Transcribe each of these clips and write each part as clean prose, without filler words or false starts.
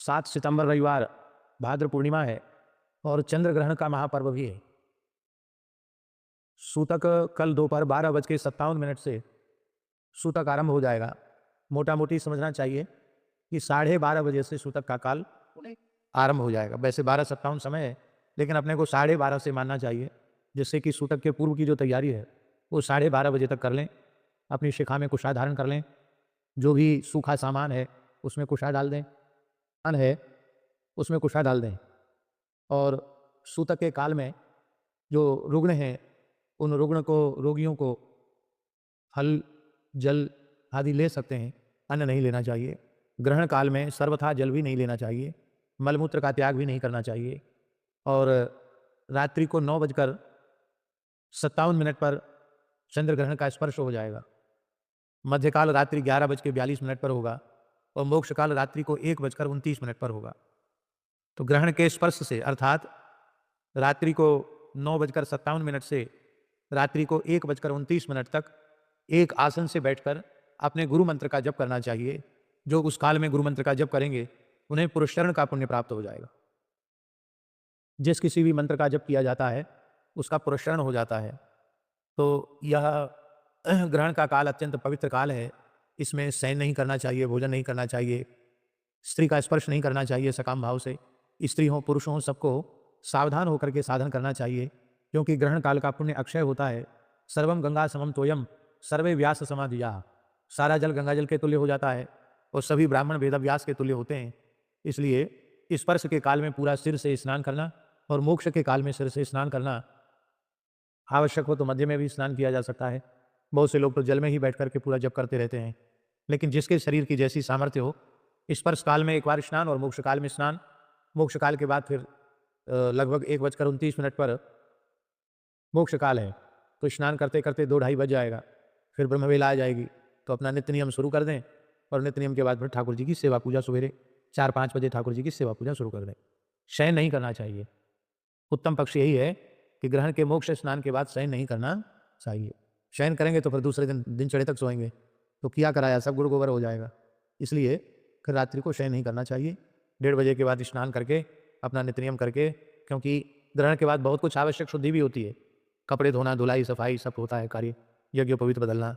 7 सितंबर रविवार भाद्र पूर्णिमा है और चंद्र ग्रहण का महापर्व भी है। सूतक कल दोपहर 12:57 से सूतक आरंभ हो जाएगा। मोटा मोटी समझना चाहिए कि 12:30 से सूतक का काल आरंभ हो जाएगा। वैसे 12:57 समय है, लेकिन अपने को 12:30 से मानना चाहिए, जिससे कि सूतक के पूर्व की जो तैयारी है वो 12:30 तक कर लें। अपनी शिखा में कुशा धारण कर लें, जो भी सूखा सामान है उसमें कुशा डाल दें, अन्न है उसमें कुशा डाल दें। और सूतक के काल में जो रुग्ण हैं उन रुग्ण को रोगियों को फल जल आदि ले सकते हैं, अन्न नहीं लेना चाहिए। ग्रहण काल में सर्वथा जल भी नहीं लेना चाहिए, मलमूत्र का त्याग भी नहीं करना चाहिए। और रात्रि को 9:57 पर चंद्र ग्रहण का स्पर्श हो जाएगा। मध्यकाल रात्रि 11:42 पर होगा और मोक्ष काल रात्रि को 1:29 पर होगा। तो ग्रहण के स्पर्श से अर्थात रात्रि को 9:57 से रात्रि को 1:29 तक एक आसन से बैठकर अपने गुरु मंत्र का जप करना चाहिए। जो उस काल में गुरु मंत्र का जप करेंगे उन्हें पुरस्चरण का पुण्य प्राप्त हो जाएगा। जिस किसी भी मंत्र का जप किया जाता है उसका पुरस्चरण हो जाता है। तो यह ग्रहण का काल अत्यंत पवित्र काल है। इसमें शयन नहीं करना चाहिए, भोजन नहीं करना चाहिए, स्त्री का स्पर्श नहीं करना चाहिए सकाम भाव से। स्त्री हो पुरुष हो सबको सावधान होकर के साधन करना चाहिए, क्योंकि ग्रहण काल का पुण्य अक्षय होता है। सर्वम गंगा समम तोयम सर्वे व्यास समाधिया। सारा जल गंगा जल के तुल्य हो जाता है और सभी ब्राह्मण वेद व्यास के तुल्य होते हैं। इसलिए स्पर्श के काल में पूरा सिर से स्नान करना और मोक्ष के काल में सिर से स्नान करना आवश्यक हो तो मध्य में भी स्नान किया जा सकता है। बहुत से लोग तो जल में ही बैठ करके पूरा जप करते रहते हैं, लेकिन जिसके शरीर की जैसी सामर्थ्य हो, स्पर्श काल में एक बार स्नान और मोक्ष काल में स्नान। मोक्ष काल के बाद फिर लगभग 1:29 पर मोक्ष काल है, तो स्नान करते करते 2-2:30 बज जाएगा। फिर ब्रह्मवेला आ जाएगी, तो अपना नित्य नियम शुरू कर दें और नित्य नियम के बाद फिर ठाकुर जी की सेवा पूजा सवेरे 4-5 बजे ठाकुर जी की सेवा पूजा शुरू कर दें। शयन नहीं करना चाहिए। उत्तम पक्ष यही है कि ग्रहण के मोक्ष स्नान के बाद शयन नहीं करना चाहिए। शयन करेंगे तो फिर दूसरे दिन चढ़े तक सोएंगे, तो किया कराया सब गुड़ गोबर हो जाएगा। इसलिए फिर रात्रि को शयन नहीं करना चाहिए। 1:30 बजे के बाद स्नान करके अपना नित्य नियम करके, क्योंकि ग्रहण के बाद बहुत कुछ आवश्यक शुद्धि भी होती है। कपड़े धोना, धुलाई, सफाई सब होता है कार्य, यज्ञ पवित्र बदलना।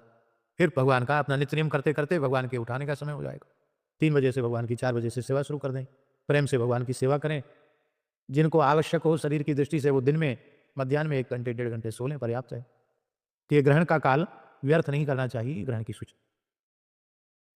फिर भगवान का अपना नित्य नियम करते करते भगवान के उठाने का समय हो जाएगा। 3 बजे से भगवान की 4 बजे से सेवा शुरू कर दें। प्रेम से भगवान की सेवा करें। जिनको आवश्यक हो शरीर की दृष्टि से वो दिन में मध्याह्न में 1 घंटे 1.5 घंटे सो लें, पर्याप्त है। तो ये ग्रहण का काल व्यर्थ नहीं करना चाहिए, ग्रहण की सूचना।